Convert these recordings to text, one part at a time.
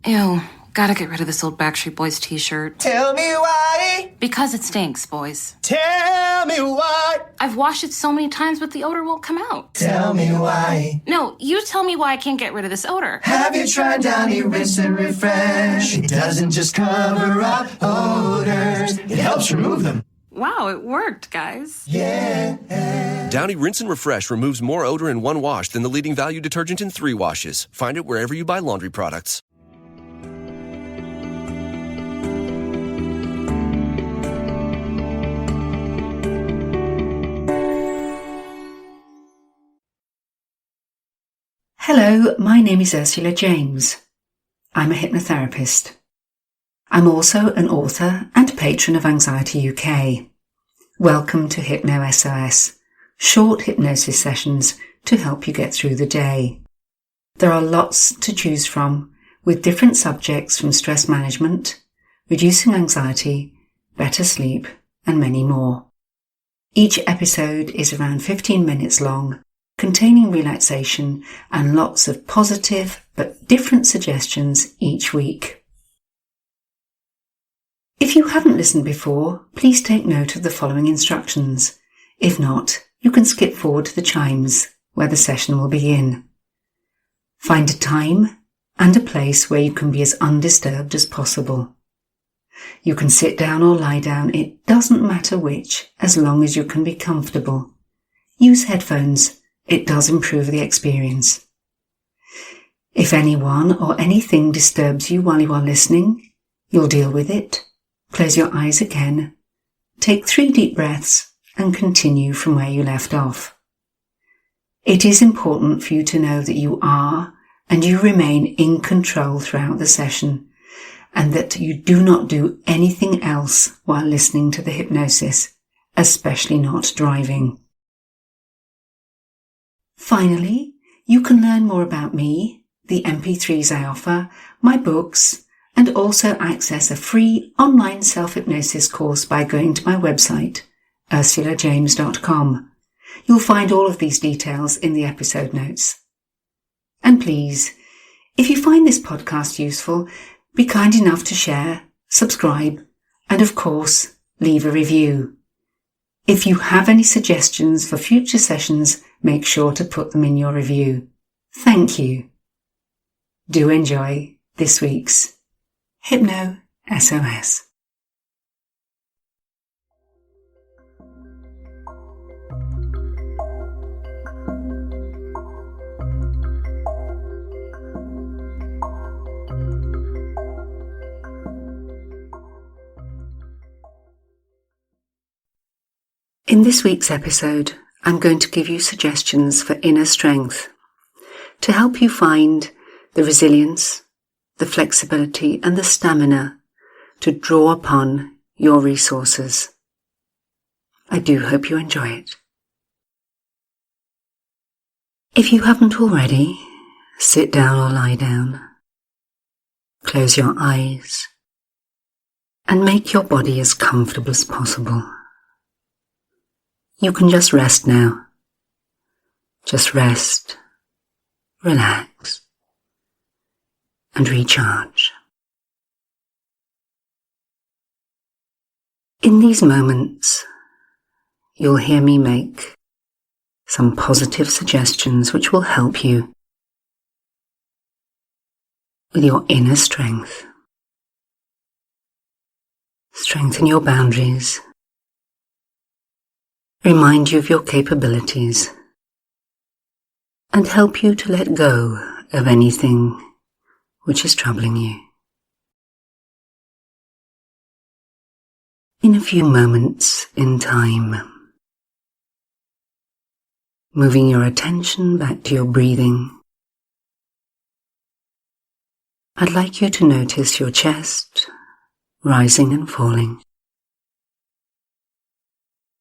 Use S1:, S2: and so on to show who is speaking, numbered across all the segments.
S1: Ew, gotta get rid of this old Backstreet Boys t-shirt.
S2: Tell me why.
S1: Because it stinks, boys.
S2: Tell me why.
S1: I've washed it so many times, but the odor won't come out.
S2: Tell me why.
S1: No, you tell me why I can't get rid of this odor.
S2: Have you tried Downy Rinse and Refresh? It doesn't just cover up odors, it helps remove them.
S1: Wow, it worked, guys.
S2: Yeah.
S3: Downy Rinse and Refresh removes more odor in one wash than the leading value detergent in 3 washes. Find it wherever you buy laundry products.
S4: Hello, my name is Ursula James. I'm a hypnotherapist. I'm also an author and patron of Anxiety UK. Welcome to Hypno SOS, short hypnosis sessions to help you get through the day. There are lots to choose from, with different subjects from stress management, reducing anxiety, better sleep, and many more. Each episode is around 15 minutes long, containing relaxation and lots of positive but different suggestions each week. If you haven't listened before, please take note of the following instructions. If not, you can skip forward to the chimes where the session will begin. Find a time and a place where you can be as undisturbed as possible. You can sit down or lie down, it doesn't matter which, as long as you can be comfortable. Use headphones. It does improve the experience. If anyone or anything disturbs you while you are listening, you'll deal with it. Close your eyes again, take 3 deep breaths and continue from where you left off. It is important for you to know that you are and you remain in control throughout the session and that you do not do anything else while listening to the hypnosis, especially not driving. Finally, you can learn more about me, the MP3s I offer, my books, and also access a free online self-hypnosis course by going to my website, ursulajames.com. You'll find all of these details in the episode notes. And please, if you find this podcast useful, be kind enough to share, subscribe, and of course, leave a review. If you have any suggestions for future sessions, make sure to put them in your review. Thank you. Do enjoy this week's Hypno SOS. In this week's episode, I'm going to give you suggestions for inner strength to help you find the resilience, the flexibility and the stamina to draw upon your resources. I do hope you enjoy it. If you haven't already, sit down or lie down, close your eyes and make your body as comfortable as possible. You can just rest now. Just rest, relax, and recharge. In these moments, you'll hear me make some positive suggestions which will help you with your inner strength. Strengthen your boundaries. Remind you of your capabilities and help you to let go of anything which is troubling you. In a few moments in time, moving your attention back to your breathing, I'd like you to notice your chest rising and falling.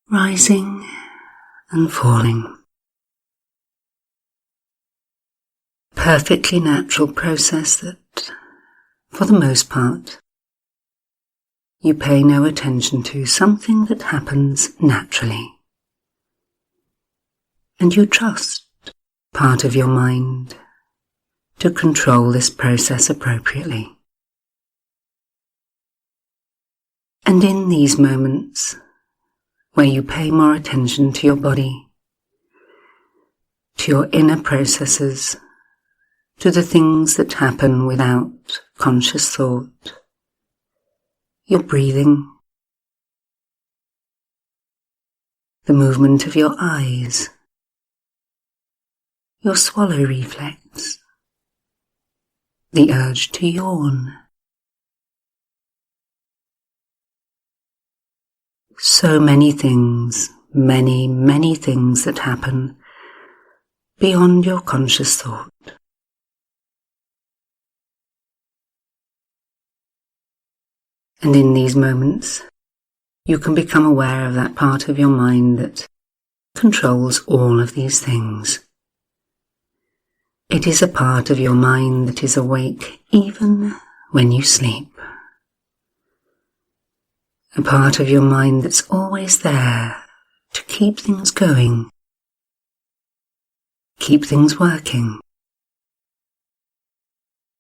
S4: Rising and falling. Perfectly natural process that, for the most part, you pay no attention to, something that happens naturally. And you trust part of your mind to control this process appropriately. And in these moments where you pay more attention to your body, to your inner processes, to the things that happen without conscious thought, your breathing, the movement of your eyes, your swallow reflex, the urge to yawn. So many things, many things that happen beyond your conscious thought. And in these moments, you can become aware of that part of your mind that controls all of these things. It is a part of your mind that is awake even when you sleep. A part of your mind that's always there to keep things going, keep things working,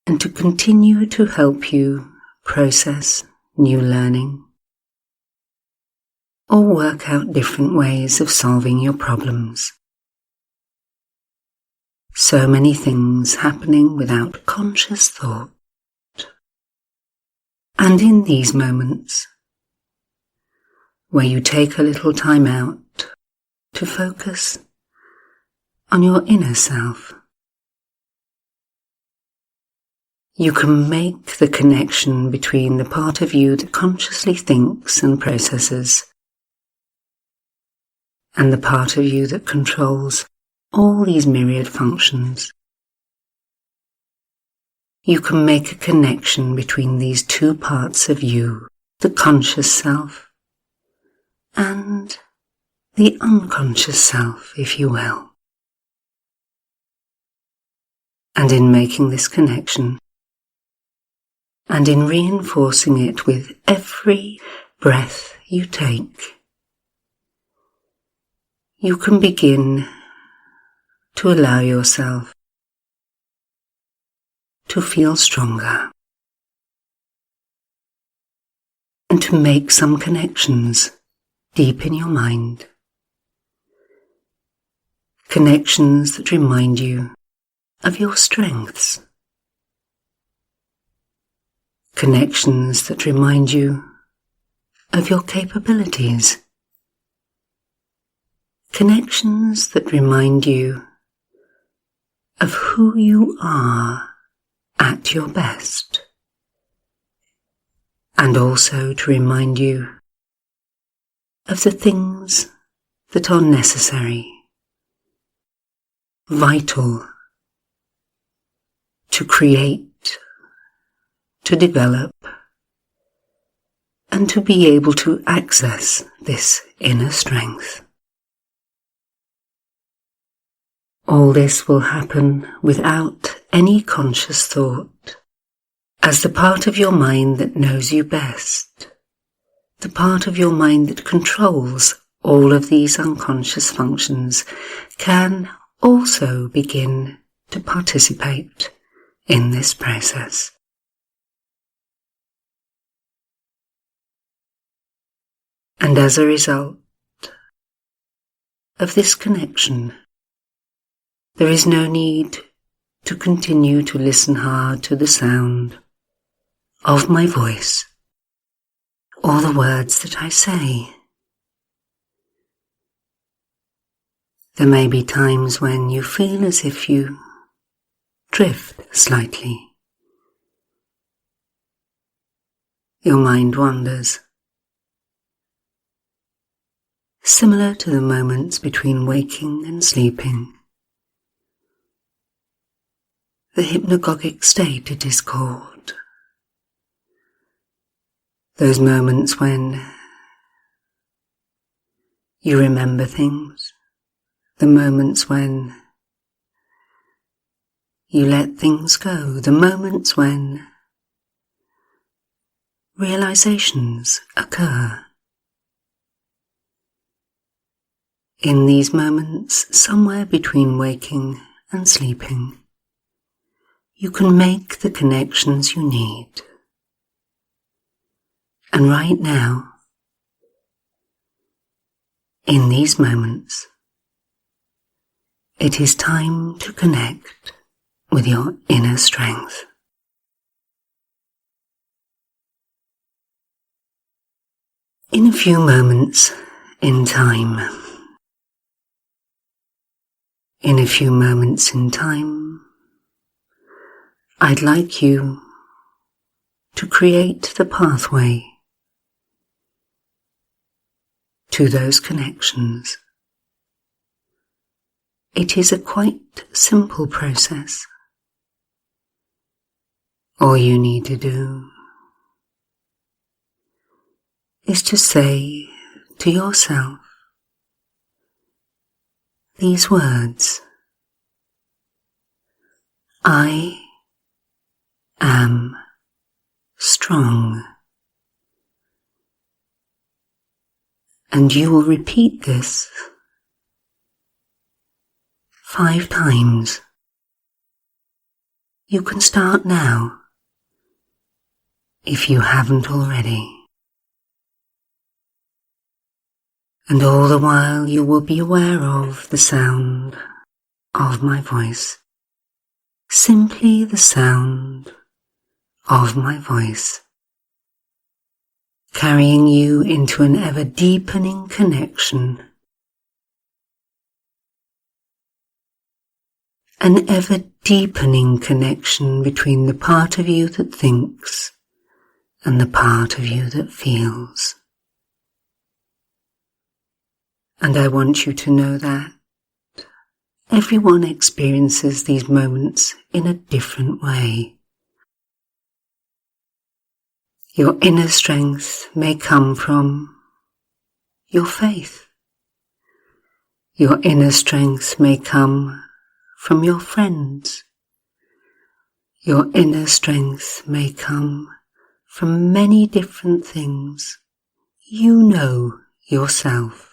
S4: and to continue to help you process new learning or work out different ways of solving your problems. So many things happening without conscious thought. And in these moments, where you take a little time out to focus on your inner self, you can make the connection between the part of you that consciously thinks and processes and the part of you that controls all these myriad functions. You can make a connection between these two parts of you, the conscious self and the unconscious self, if you will. And in making this connection, and in reinforcing it with every breath you take, you can begin to allow yourself to feel stronger and to make some connections deep in your mind. Connections that remind you of your strengths. Connections that remind you of your capabilities. Connections that remind you of who you are at your best, and also to remind you of the things that are necessary, vital, to create, to develop, and to be able to access this inner strength. All this will happen without any conscious thought, as the part of your mind that knows you best, the part of your mind that controls all of these unconscious functions, can also begin to participate in this process. And as a result of this connection, there is no need to continue to listen hard to the sound of my voice or the words that I say. There may be times when you feel as if you drift slightly. Your mind wanders. Similar to the moments between waking and sleeping. The hypnagogic state, it is called. Those moments when you remember things, the moments when you let things go, the moments when realizations occur. In these moments, somewhere between waking and sleeping, you can make the connections you need. And right now, in these moments, it is time to connect with your inner strength. In a few moments in time, I'd like you to create the pathway to those connections. It is a quite simple process. All you need to do is to say to yourself these words: I am strong. And you will repeat this 5 times. You can start now if you haven't already. And all the while you will be aware of the sound of my voice. Simply the sound of my voice, carrying you into an ever deepening connection, an ever deepening connection between the part of you that thinks and the part of you that feels. And I want you to know that everyone experiences these moments in a different way. Your inner strength may come from your faith. Your inner strength may come from your friends. Your inner strength may come from many different things. You know yourself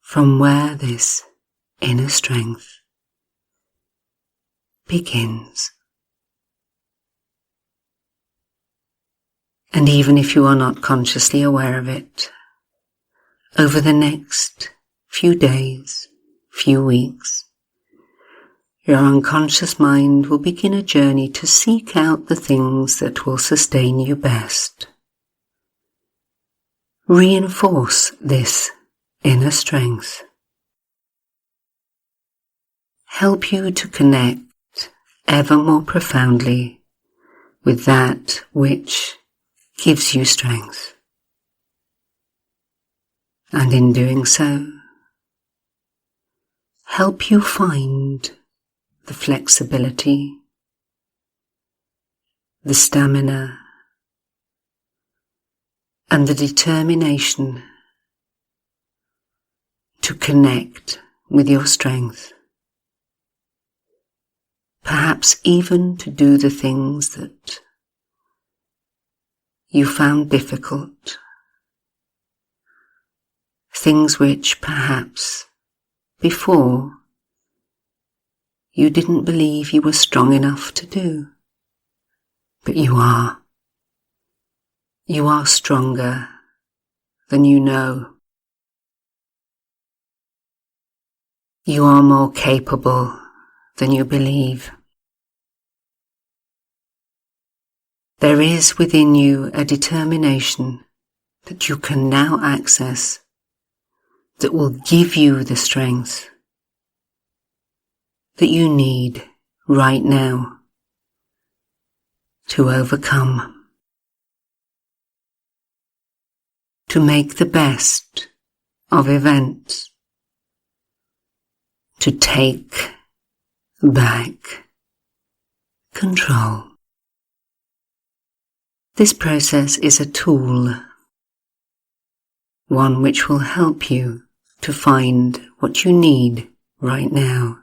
S4: from where this inner strength begins. And even if you are not consciously aware of it, over the next few days, few weeks, your unconscious mind will begin a journey to seek out the things that will sustain you best. Reinforce this inner strength. Help you to connect ever more profoundly with that which gives you strength. And in doing so, help you find the flexibility, the stamina, and the determination to connect with your strength. Perhaps even to do the things that you found difficult, things which perhaps before you didn't believe you were strong enough to do, but you are. You are stronger than you know. You are more capable than you believe. There is within you a determination that you can now access that will give you the strength that you need right now to overcome, to make the best of events, to take back control. This process is a tool, one which will help you to find what you need right now.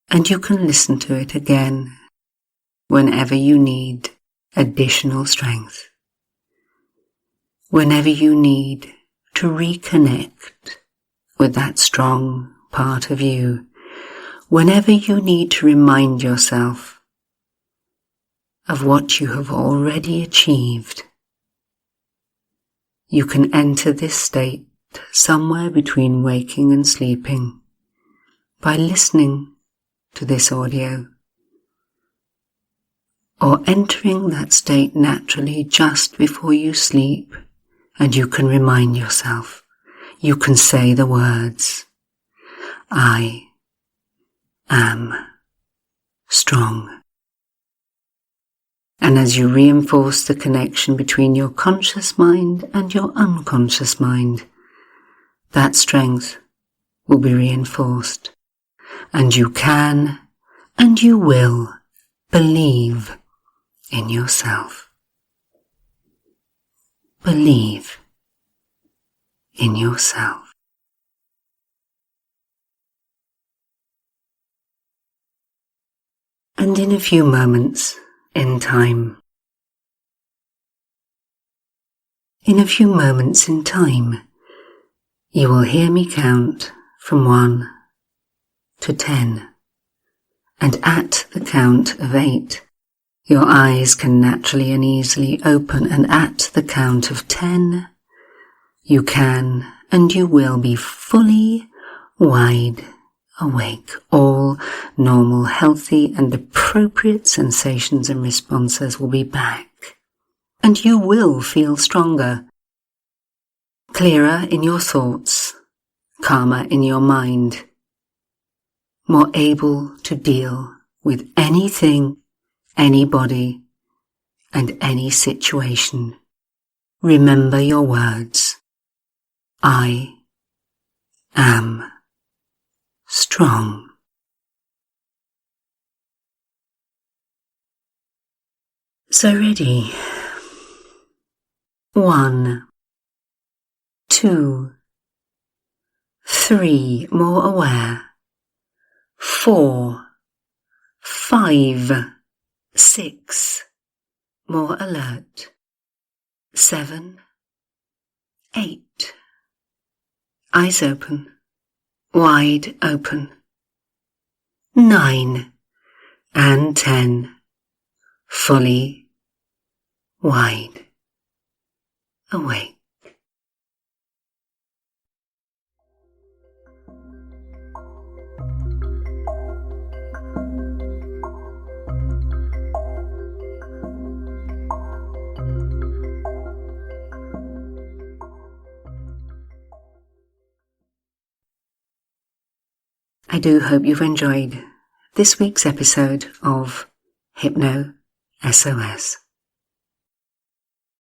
S4: And you can listen to it again whenever you need additional strength, whenever you need to reconnect with that strong part of you, whenever you need to remind yourself of what you have already achieved. You can enter this state somewhere between waking and sleeping by listening to this audio, or entering that state naturally just before you sleep, and you can remind yourself, you can say the words, I am strong. And as you reinforce the connection between your conscious mind and your unconscious mind, that strength will be reinforced, and you can and you will believe in yourself. Believe in yourself. And in a few moments in time, you will hear me count from 1 to 10, and at the count of 8, your eyes can naturally and easily open, and at the count of 10, you can and you will be fully wide awake. All normal, healthy and appropriate sensations and responses will be back, and you will feel stronger, clearer in your thoughts, calmer in your mind, more able to deal with anything, anybody, and any situation. Remember your words. I am strong. So ready. 1, 2, 3, more aware. 4, 5, 6, more alert. 7, 8, eyes open, wide open. 9 and 10, fully wide awake. I do hope you've enjoyed this week's episode of Hypno SOS.